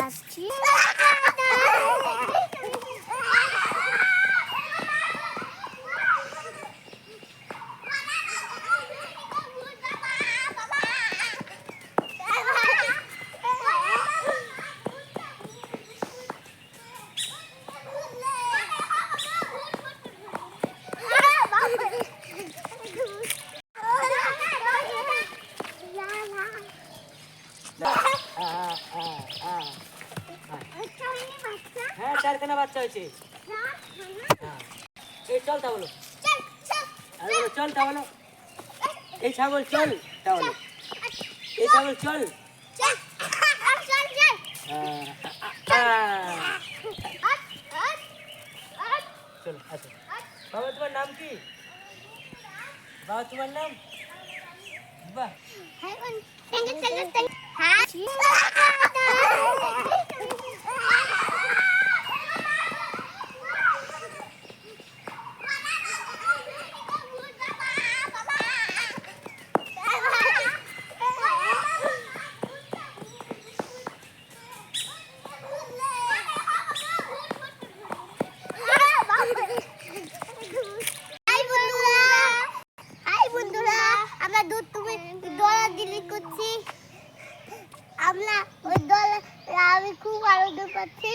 আসছি। হ্যাঁ, চারখানা বাচ্চা হয়েছে। এই চল তা বলো, চল তা বলো, এই ছাগল চল তা বলো, এই ছাগল চল। চল আসো। বাবা তোমার নাম কি? বাবা তোমার নাম? বাহ, আমরা ওই দল আমি খুব আনন্দ পাচ্ছি।